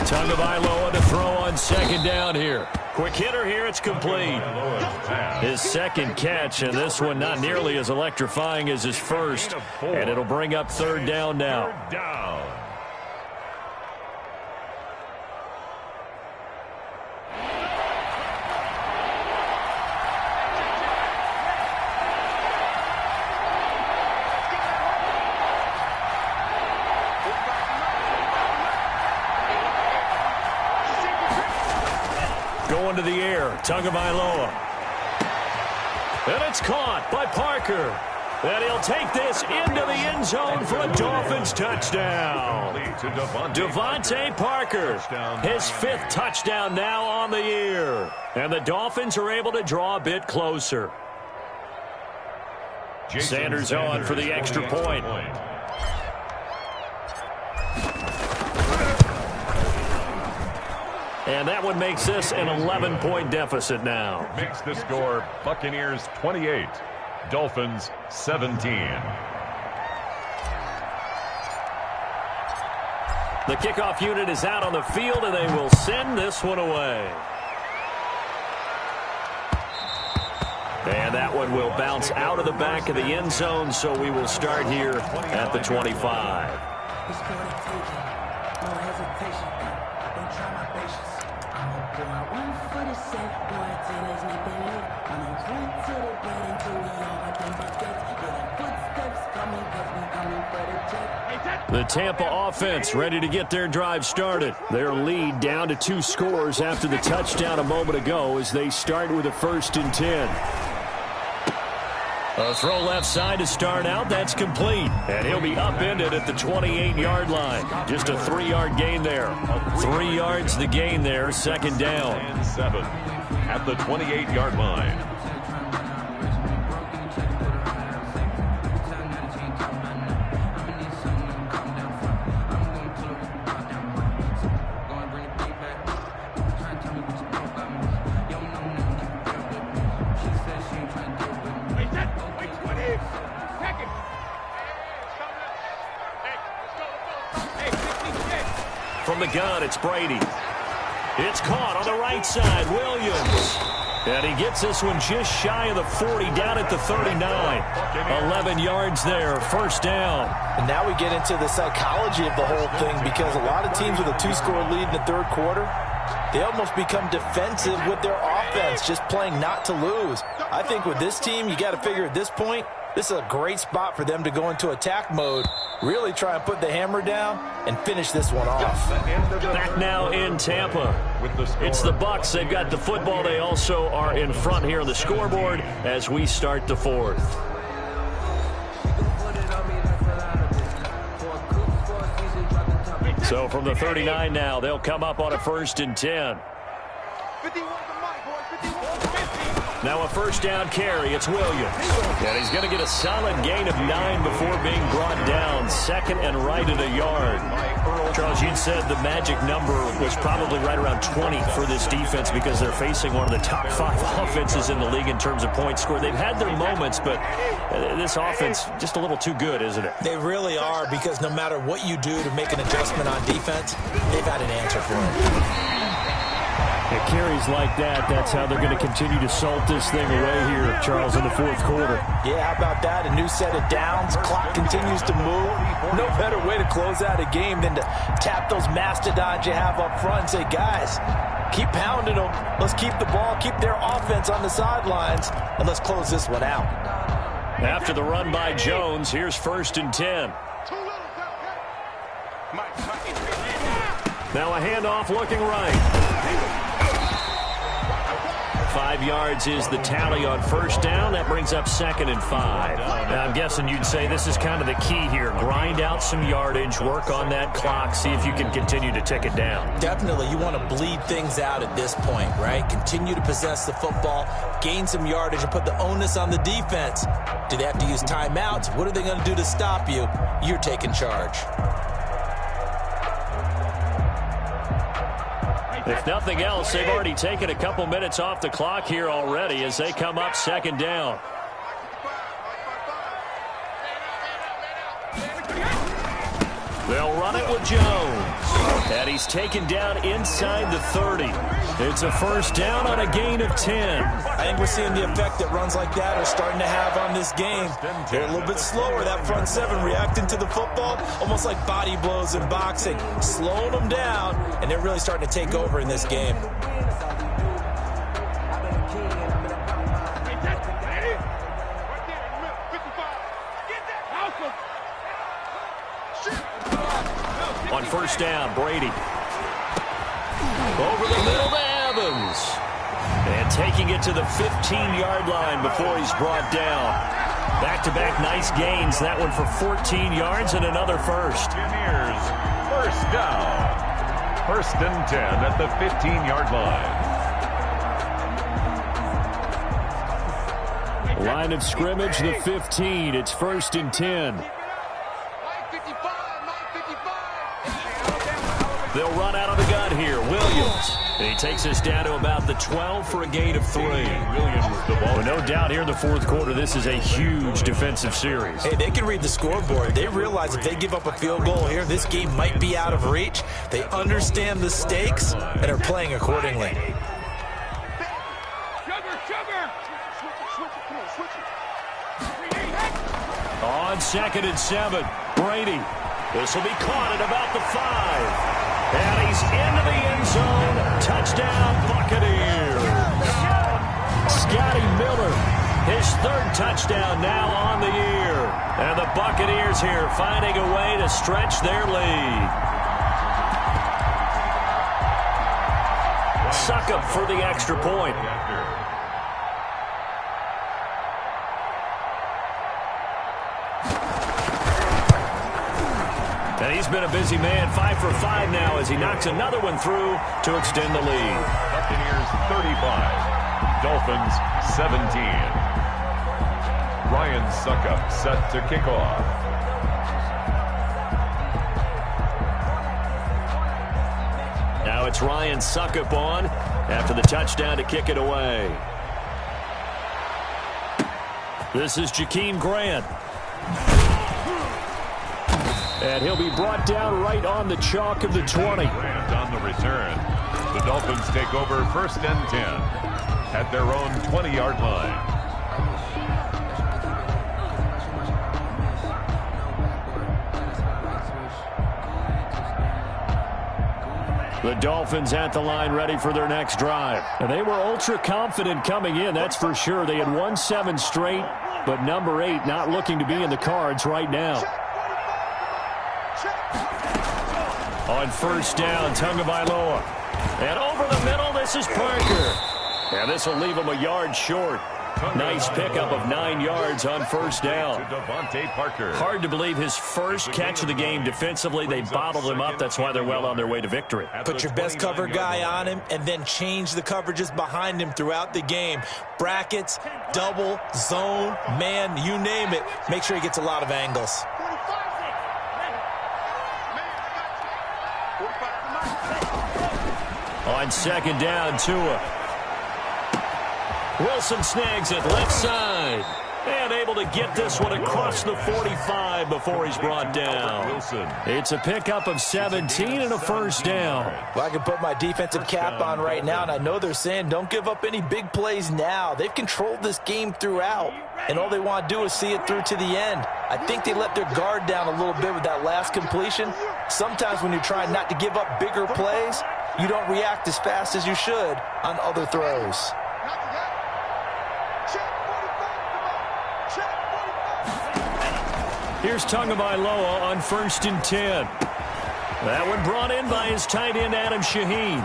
Tagovailoa to throw on second down here. Quick hitter here, it's complete. His second catch, and this one not nearly as electrifying as his first. And it'll bring up third down now. Going to the air, Tagovailoa. And it's caught by Parker. And he'll take this into the end zone for a Dolphins touchdown. Devontae Parker, his 5th touchdown now on the year. And the Dolphins are able to draw a bit closer. Sanders on for the extra point. And that one makes this an 11-point deficit now. Makes the score Buccaneers 28, Dolphins 17. The kickoff unit is out on the field, and they will send this one away. And that one will bounce out of the back of the end zone, so we will start here at the 25. The Tampa offense ready to get their drive started. Their lead down to 2 scores after the touchdown a moment ago as they start with a 1st and 10. A throw left side to start out. That's complete. And he'll be upended at the 28-yard line. Just a 3-yard gain there. 3 yards the gain there. Second down. And 7 at the 28-yard line. From the gun, it's Brady. It's caught on the right side, Williams. And he gets this one just shy of the 40, down at the 39. 11 yards there, first down. And now we get into the psychology of the whole thing because a lot of teams with a 2-score lead in the third quarter, they almost become defensive with their offense, just playing not to lose. I think with this team, you got to figure at this point, this is a great spot for them to go into attack mode, really try and put the hammer down and finish this one off. Back now in Tampa. It's the Bucs. They've got the football. They also are in front here on the scoreboard as we start the 4th. So from the 39 now, they'll come up on a 1st and 10. 51 to Mike, boys. 51 to 50. Now a first down carry. It's Williams. And he's going to get a solid gain of 9 before being brought down. Second and right at a yard. Charles, you'd said the magic number was probably right around 20 for this defense because they're facing one of the top 5 offenses in the league in terms of points scored. They've had their moments, but this offense just a little too good, isn't it? They really are, because no matter what you do to make an adjustment on defense, they've had an answer for it. It carries like that. That's how they're going to continue to salt this thing away here, Charles, in the fourth quarter. Yeah, how about that? A new set of downs. Clock continues to move. No better way to close out a game than to tap those mastodons you have up front and say, guys, keep pounding them. Let's keep the ball, keep their offense on the sidelines, and let's close this one out. After the run by Jones, here's 1st and 10. Now a handoff looking right. 5 yards is the tally on first down. That brings up 2nd and 5. Now, I'm guessing you'd say this is kind of the key here. Grind out some yardage, work on that clock, see if you can continue to tick it down. Definitely. You want to bleed things out at this point, right? Continue to possess the football, gain some yardage, and put the onus on the defense. Do they have to use timeouts? What are they going to do to stop you? You're taking charge. If nothing else, they've already taken a couple minutes off the clock here already as they come up 2nd down. They'll run it with Jones. And he's taken down inside the 30. It's a first down on a gain of 10. I think we're seeing the effect that runs like that are starting to have on this game. They're a little bit slower, that front 7, reacting to the football, almost like body blows in boxing, slowing them down, and they're really starting to take over in this game. On first down, Brady. Over the middle to Evans. And taking it to the 15-yard line before he's brought down. Back-to-back nice gains. That one for 14 yards and another first. Here's first down. 1st and 10 at the 15-yard line. Line of scrimmage, the 15. It's 1st and 10. They'll run out of the gun here. Williams. And he takes us down to about the 12 for a gain of 3. Williams the ball. Well, no doubt here in the fourth quarter, this is a huge defensive series. Hey, they can read the scoreboard. They realize if they give up a field goal here, this game might be out of reach. They understand the stakes and are playing accordingly. On 2nd and 7, Brady. This will be caught at about the 5. And he's into the end zone. Touchdown, Buccaneers. Scotty Miller, his 3rd touchdown now on the year. And the Buccaneers here finding a way to stretch their lead. Suck up for the extra point. And he's been a busy man, 5 for 5 now as he knocks another one through to extend the lead. Buccaneers 35, Dolphins 17. Ryan Suckup set to kick off. Now it's Ryan Suckup on after the touchdown to kick it away. This is Jakeem Grant. And he'll be brought down right on the chalk of the 20. Grant on the return. The Dolphins take over 1st and 10 at their own 20-yard line. The Dolphins at the line ready for their next drive. And they were ultra confident coming in, that's for sure. They had won 7 straight, but number 8 not looking to be in the cards right now. On first down, Tagovailoa. And over the middle, this is Parker. And this will leave him a yard short. Nice pickup of 9 yards on first down. Hard to believe his first catch of the game defensively. They bottled him up. That's why they're well on their way to victory. Put your best cover guy on him and then change the coverages behind him throughout the game. Brackets, double, zone, man, you name it. Make sure he gets a lot of angles. On second down, Tua. Wilson snags it left side. And able to get this one across the 45 before he's brought down. It's a pickup of 17 and a first down. Well, I can put my defensive cap on right now, and I know they're saying don't give up any big plays now. They've controlled this game throughout, and all they want to do is see it through to the end. I think they let their guard down a little bit with that last completion. Sometimes when you're trying not to give up bigger plays, you don't react as fast as you should on other throws. Here's Tagovailoa on 1st and 10. That one brought in by his tight end, Adam Shaheen.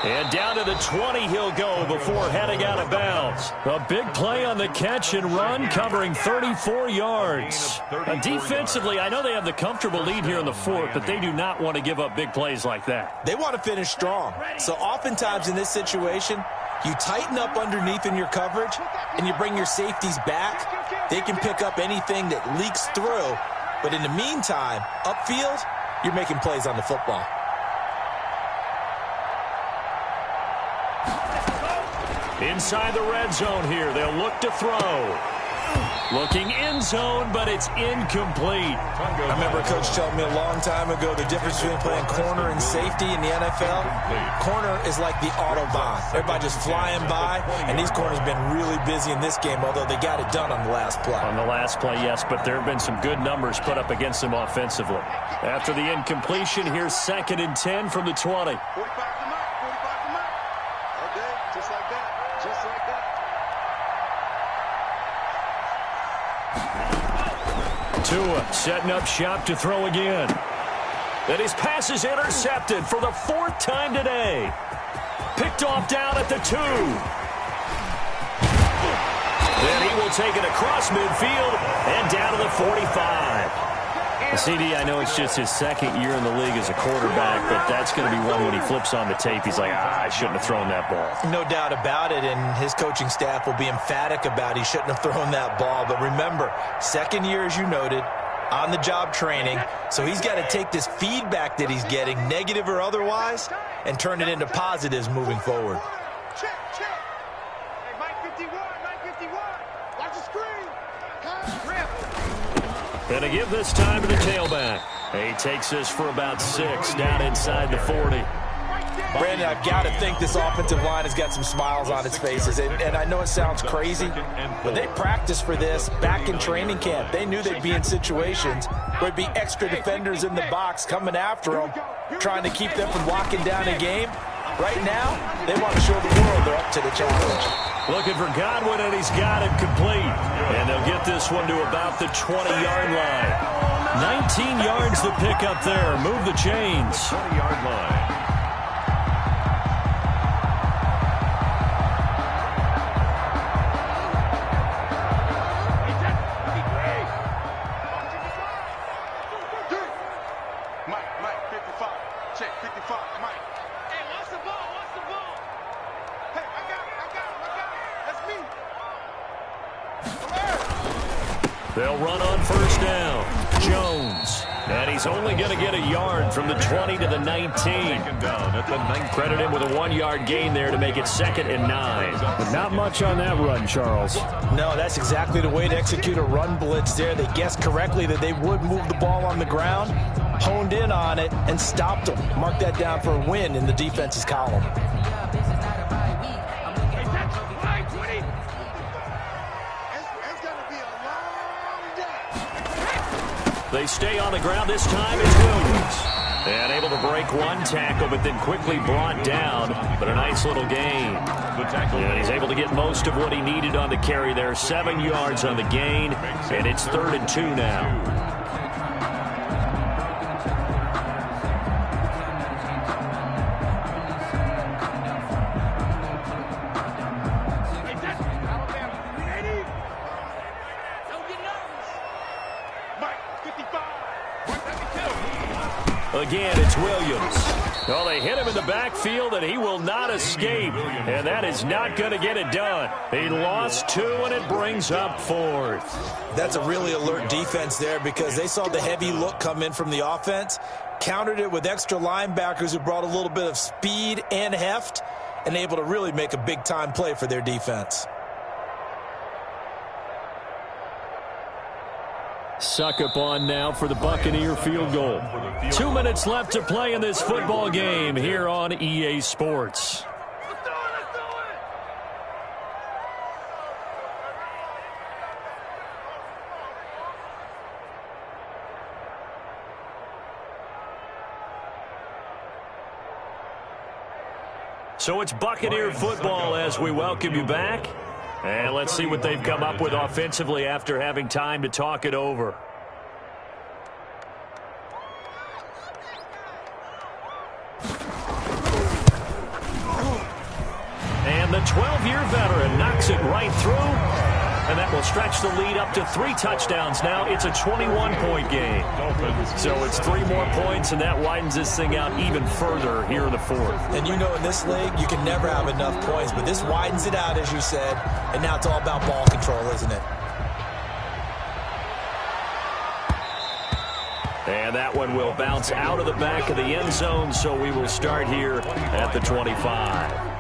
And down to the 20 he'll go before heading out of bounds. A big play on the catch and run, covering 34 yards. Defensively, I know they have the comfortable lead here in the fourth, but they do not want to give up big plays like that. They want to finish strong. So oftentimes in this situation, you tighten up underneath in your coverage, and you bring your safeties back. They can pick up anything that leaks through. But in the meantime, upfield, you're making plays on the football. Inside the red zone here, they'll look to throw. Looking end zone, but it's incomplete. I remember a coach telling me a long time ago the difference between playing corner and safety in the NFL. Corner is like the Autobahn. Everybody just flying by, and these corners have been really busy in this game, although they got it done on the last play. On the last play, yes, but there have been some good numbers put up against them offensively. After the incompletion, here's 2nd and 10 from the 20. 45 to Mike, 45 to Mike. Okay, just like that, just like that. Tua setting up shop to throw again. And his pass is intercepted for the 4th time today. Picked off down at the 2. Then he will take it across midfield and down to the 45. CD, I know it's just his 2nd year in the league as a quarterback, but that's going to be one when he flips on the tape. He's like, I shouldn't have thrown that ball. No doubt about it, and his coaching staff will be emphatic about he shouldn't have thrown that ball. But remember, 2nd year, as you noted, on-the-job training, so he's got to take this feedback that he's getting, negative or otherwise, and turn it into positives moving forward. Check, check. Hey, Mike 51, Mike 51. Watch the screen. Rip. And to give this time to the tailback. He takes this for about 6 down inside the 40. Brandon, I've got to think this offensive line has got some smiles on its faces. And I know it sounds crazy, but they practiced for this back in training camp. They knew they'd be in situations where there'd be extra defenders in the box coming after them, trying to keep them from locking down a game. Right now, they want to show the world they're up to the challenge. Looking for Godwin, and he's got it complete. And they'll get this one to about the 20-yard line. 19 yards to pick up there. Move the chains. 20-yard line. Mike 55. Check 55. Mike. Hey, watch the ball. Watch the ball. Hey, I got him. That's me. They'll run on 1st down. Jones. And he's only going to get a yard from the 20 to the 19. Credit him with a 1-yard gain there to make it 2nd and 9. But not much on that run, Charles. No, that's exactly the way to execute a run blitz there. They guessed correctly that they would move the ball on the ground, honed in on it, and stopped them. Mark that down for a win in the defense's column. They stay on the ground. This time it's Williams. And able to break one tackle, but then quickly brought down. But a nice little gain. And he's able to get most of what he needed on the carry there. 7 yards on the gain. And it's 3rd and 2 now. Again, it's Williams. Well, they hit him in the backfield, and he will not escape. And that is not going to get it done. He lost 2, and it brings up 4th. That's a really alert defense there because they saw the heavy look come in from the offense, countered it with extra linebackers who brought a little bit of speed and heft, and able to really make a big-time play for their defense. Suck up on now for the Buccaneer field goal. 2 minutes left to play in this football game here on EA Sports. So it's Buccaneer football as we welcome you back. And let's see what they've come up with offensively after having time to talk it over. And the 12-year veteran knocks it right through. And that will stretch the lead up to 3 touchdowns. Now it's a 21-point game. So it's 3 more points, and that widens this thing out even further here in the 4th. And you know in this league, you can never have enough points. But this widens it out, as you said. And now it's all about ball control, isn't it? And that one will bounce out of the back of the end zone. So we will start here at the 25.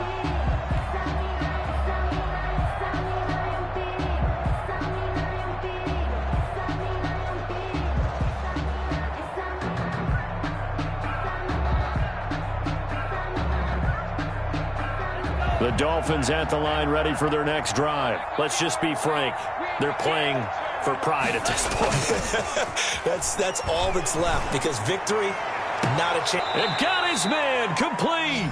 The Dolphins at the line ready for their next drive. Let's just be frank. They're playing for pride at this point. That's all that's left because victory, not a chance. And got his man complete.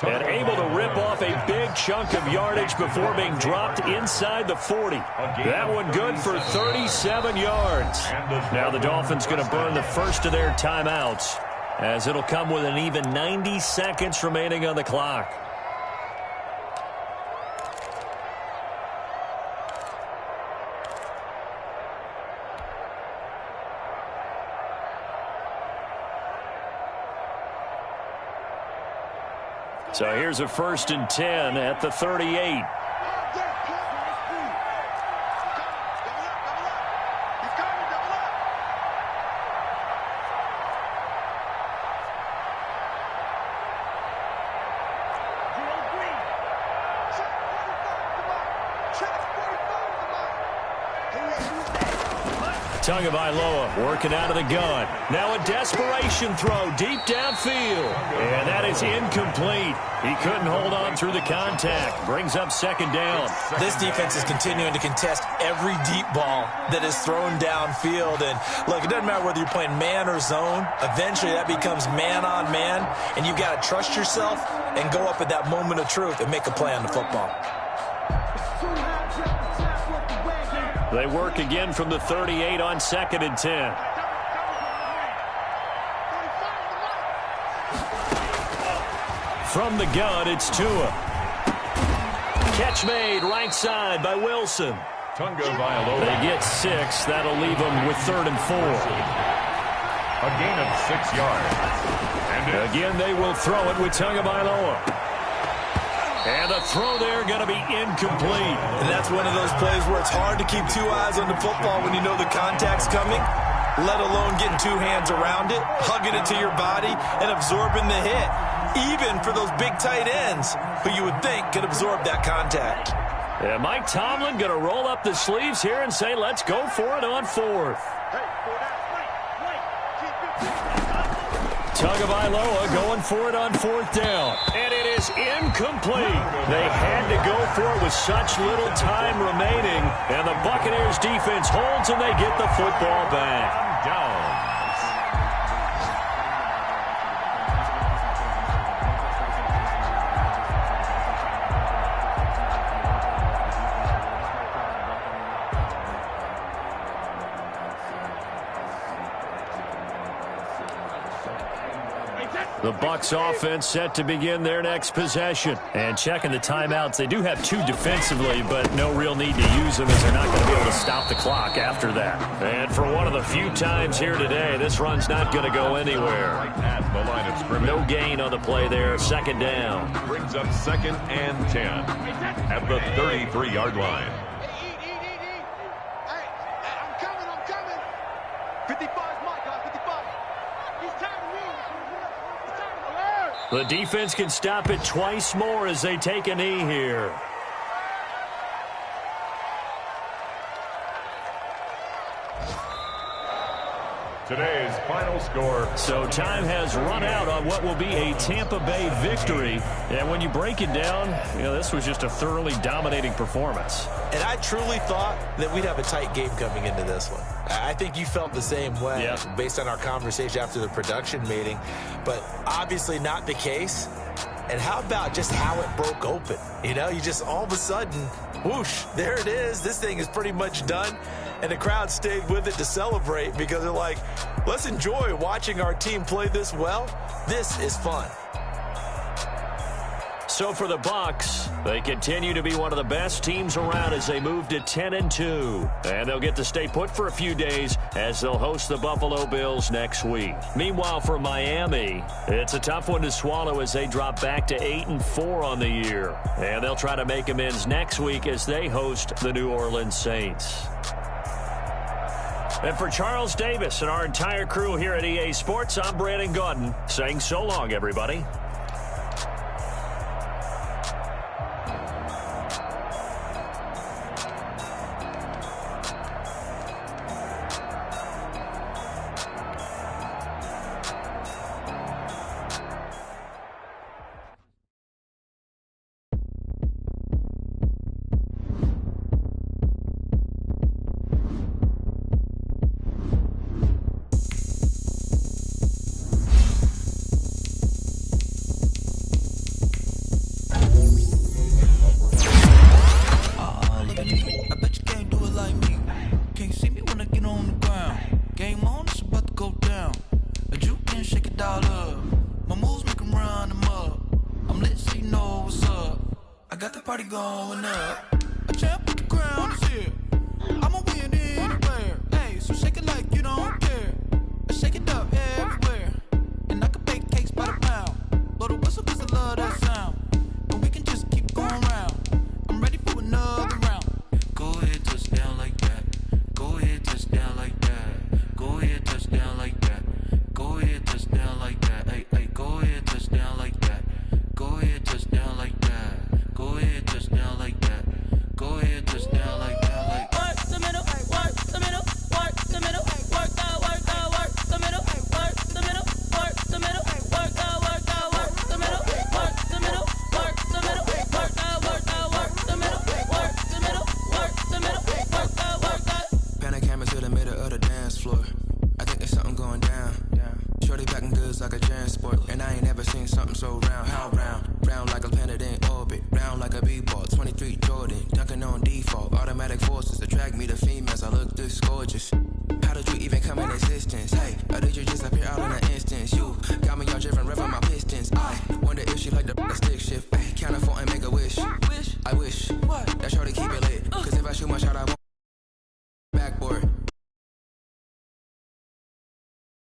And able to rip off a big chunk of yardage before being dropped inside the 40. That one good for 37 yards. Now the Dolphins going to burn the first of their timeouts as it'll come with an even 90 seconds remaining on the clock. So here's a 1st and 10 at the 38. Tagovailoa working out of the gun. Now a desperation throw deep downfield. And that is incomplete. He couldn't hold on through the contact. Brings up 2nd down. This defense is continuing to contest every deep ball that is thrown downfield. And look, it doesn't matter whether you're playing man or zone. Eventually that becomes man on man. And you've got to trust yourself and go up at that moment of truth and make a play on the football. They work again from the 38 on 2nd and 10. From the gun, it's Tua. Catch made right side by Wilson. They get 6. That'll leave them with 3rd and 4. A gain of 6 yards. And again, they will throw it with Tagovailoa. And the throw there going to be incomplete. And that's one of those plays where it's hard to keep 2 eyes on the football when you know the contact's coming, let alone getting 2 hands around it, hugging it to your body, and absorbing the hit. Even for those big tight ends who you would think could absorb that contact. Yeah, Mike Tomlin going to roll up the sleeves here and say, let's go for it on 4th. Tagovailoa going for it on 4th down. And it is incomplete. They had to go for it with such little time remaining. And the Buccaneers defense holds and they get the football back. down. The Bucs offense set to begin their next possession. And checking the timeouts, they do have 2 defensively, but no real need to use them as they're not going to be able to stop the clock after that. And for one of the few times here today, this run's not going to go anywhere. Right at the line of scrimmage. No gain on the play there, second down. Brings up 2nd and 10 at the 33-yard line. Hey, I'm coming. 55 is my guy, 55. He's tired of me. He's tired of me. The defense can stop it twice more as they take a knee here. Today's final score. So time has run out on what will be a Tampa Bay victory. And when you break it down, this was just a thoroughly dominating performance. And I truly thought that we'd have a tight game coming into this one. I think you felt the same way based on our conversation after the production meeting. But obviously not the case. And how about just how it broke open? You just all of a sudden, whoosh, there it is. This thing is pretty much done. And the crowd stayed with it to celebrate because they're like, let's enjoy watching our team play this well. This is fun. So for the Bucs, they continue to be one of the best teams around as they move to 10-2. And they'll get to stay put for a few days as they'll host the Buffalo Bills next week. Meanwhile, for Miami, it's a tough one to swallow as they drop back to 8-4 on the year. And they'll try to make amends next week as they host the New Orleans Saints. And for Charles Davis and our entire crew here at EA Sports, I'm Brandon Gaudin saying so long, everybody. I wish that shorty keep it lit. Cause if I shoot my shot, I won't.